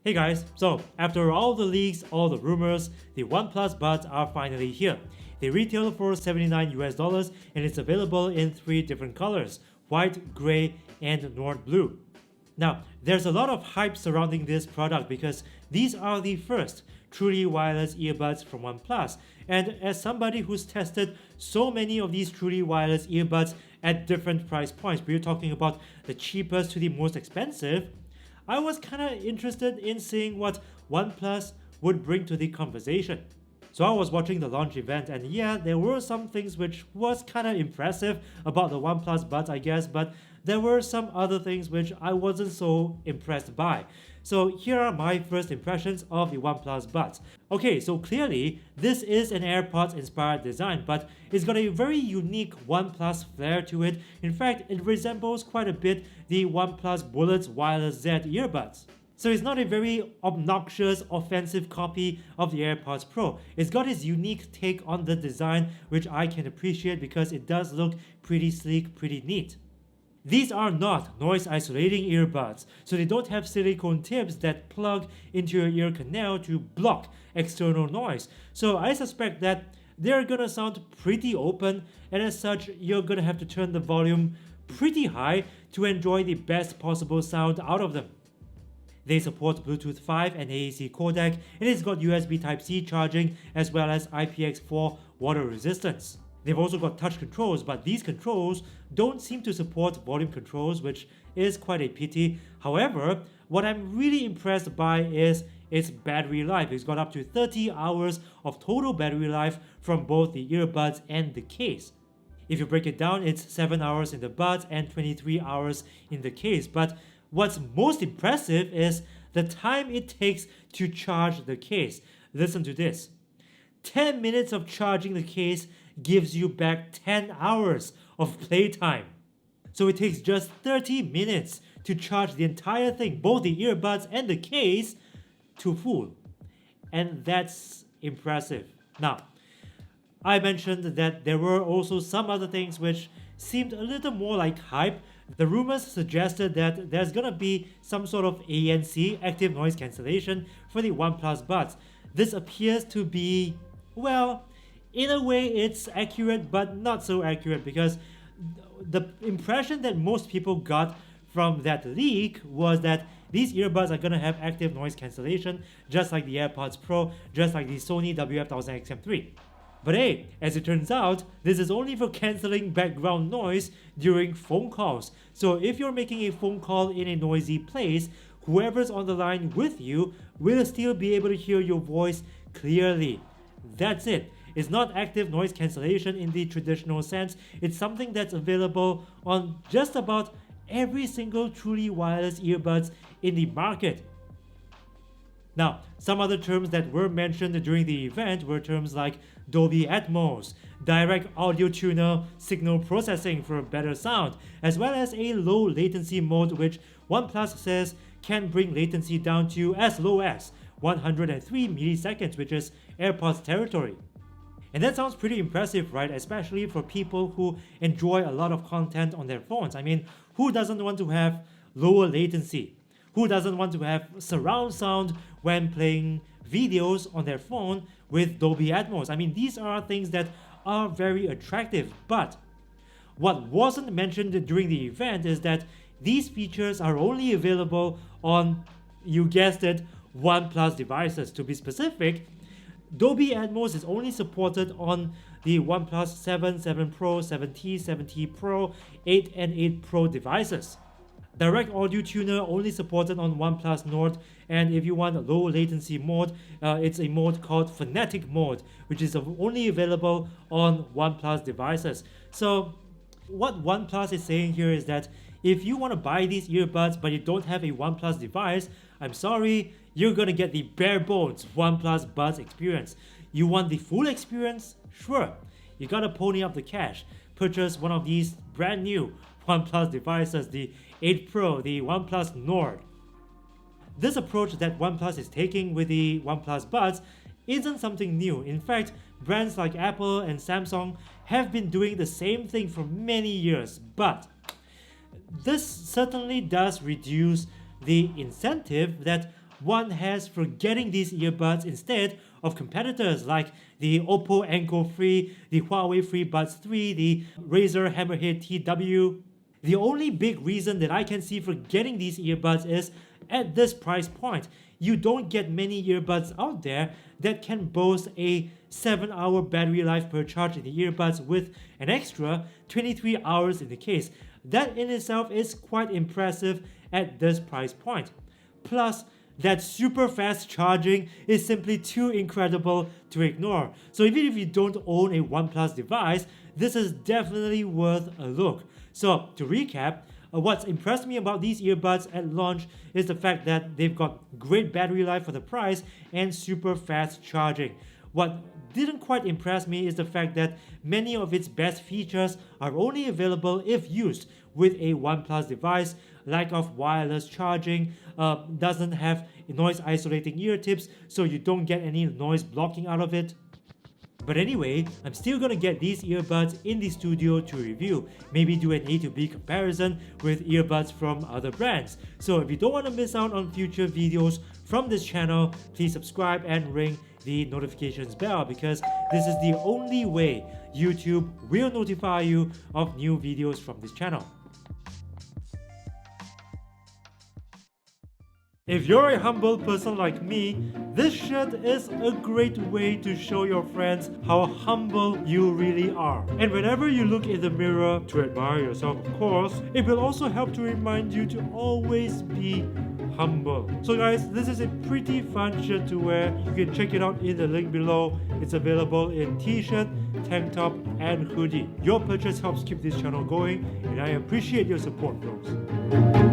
Hey guys, so after all the leaks, all the rumors, the OnePlus Buds are finally here. They retail for $79 and it's available in 3 different colors: white, gray, and Nord blue. Now, there's a lot of hype surrounding this product because these are the first truly wireless earbuds from OnePlus. And as somebody who's tested so many of these truly wireless earbuds at different price points, we're talking about the cheapest to the most expensive, I was kinda interested in seeing what OnePlus would bring to the conversation. So I was watching the launch event and yeah, there were some things which was kinda impressive about the OnePlus Buds, I guess, but there were some other things which I wasn't so impressed by. So here are my first impressions of the OnePlus Buds. Okay, so clearly this is an AirPods inspired design, but it's got a very unique OnePlus flair to it. In fact, it resembles quite a bit the OnePlus Bullets Wireless Z earbuds. So it's not a very obnoxious, offensive copy of the AirPods Pro. It's got its unique take on the design, which I can appreciate because it does look pretty sleek, pretty neat. These are not noise isolating earbuds, so they don't have silicone tips that plug into your ear canal to block external noise. So I suspect that they're gonna sound pretty open, and as such, you're gonna have to turn the volume pretty high to enjoy the best possible sound out of them. They support Bluetooth 5 and AAC codec, and it's got USB Type-C charging as well as IPX4 water resistance. They've also got touch controls, but these controls don't seem to support volume controls, which is quite a pity. However, what I'm really impressed by is its battery life. It's got up to 30 hours of total battery life from both the earbuds and the case. If you break it down, it's 7 hours in the buds and 23 hours in the case. But what's most impressive is the time it takes to charge the case. Listen to this. 10 minutes of charging the case gives you back 10 hours of playtime. So it takes just 30 minutes to charge the entire thing, both the earbuds and the case, to full. And that's impressive. Now, I mentioned that there were also some other things which seemed a little more like hype. The rumors suggested that there's gonna be some sort of ANC, active noise cancellation, for the OnePlus Buds. This appears to be, well, in a way it's accurate but not so accurate, because the impression that most people got from that leak was that these earbuds are gonna have active noise cancellation just like the AirPods Pro, just like the Sony WF-1000XM3. But hey, as it turns out, this is only for cancelling background noise during phone calls. So if you're making a phone call in a noisy place, whoever's on the line with you will still be able to hear your voice clearly. That's it. It's not active noise cancellation in the traditional sense. It's something that's available on just about every single truly wireless earbuds in the market. Now, some other terms that were mentioned during the event were terms like Dolby Atmos, direct audio tuner, signal processing for better sound, as well as a low latency mode which OnePlus says can bring latency down to as low as 103 milliseconds, which is AirPods territory. And that sounds pretty impressive, right? Especially for people who enjoy a lot of content on their phones. I mean, who doesn't want to have lower latency? Who doesn't want to have surround sound when playing videos on their phone with Dolby Atmos? I mean, these are things that are very attractive. But what wasn't mentioned during the event is that these features are only available on, you guessed it, OnePlus devices. To be specific, Dolby Atmos is only supported on the OnePlus 7, 7 Pro, 7T, 7T Pro, 8 and 8 Pro devices. Direct audio tuner only supported on OnePlus Nord, and if you want a low latency mode, it's a mode called Phonetic mode, which is only available on OnePlus devices. So what OnePlus is saying here is that if you want to buy these earbuds but you don't have a OnePlus device, I'm sorry, you're gonna get the bare bones OnePlus Buds experience. You want the full experience? Sure, you gotta pony up the cash. Purchase one of these brand new OnePlus devices, the 8 Pro, the OnePlus Nord. This approach that OnePlus is taking with the OnePlus Buds isn't something new. In fact, brands like Apple and Samsung have been doing the same thing for many years, but this certainly does reduce the incentive that one has for getting these earbuds instead of competitors like the Oppo Enco Free, the Huawei FreeBuds 3, the Razer Hammerhead TW. The only big reason that I can see for getting these earbuds is at this price point. You don't get many earbuds out there that can boast a 7-hour battery life per charge in the earbuds with an extra 23 hours in the case. That in itself is quite impressive at this price point. Plus, that super fast charging is simply too incredible to ignore. So even if you don't own a OnePlus device, this is definitely worth a look. So to recap, what's impressed me about these earbuds at launch is the fact that they've got great battery life for the price and super fast charging. What didn't quite impress me is the fact that many of its best features are only available if used with a OnePlus device. Lack of wireless charging, doesn't have noise isolating ear tips, so you don't get any noise blocking out of it. But anyway, I'm still gonna get these earbuds in the studio to review, maybe do an A to B comparison with earbuds from other brands. So if you don't want to miss out on future videos from this channel, please subscribe and ring the notifications bell, because this is the only way YouTube will notify you of new videos from this channel. If you're a humble person like me, this shirt is a great way to show your friends how humble you really are. And whenever you look in the mirror to admire yourself, of course, it will also help to remind you to always be humble. So guys, this is a pretty fun shirt to wear. You can check it out in the link below. It's available in t-shirt, tank top, and hoodie. Your purchase helps keep this channel going, and I appreciate your support, bros.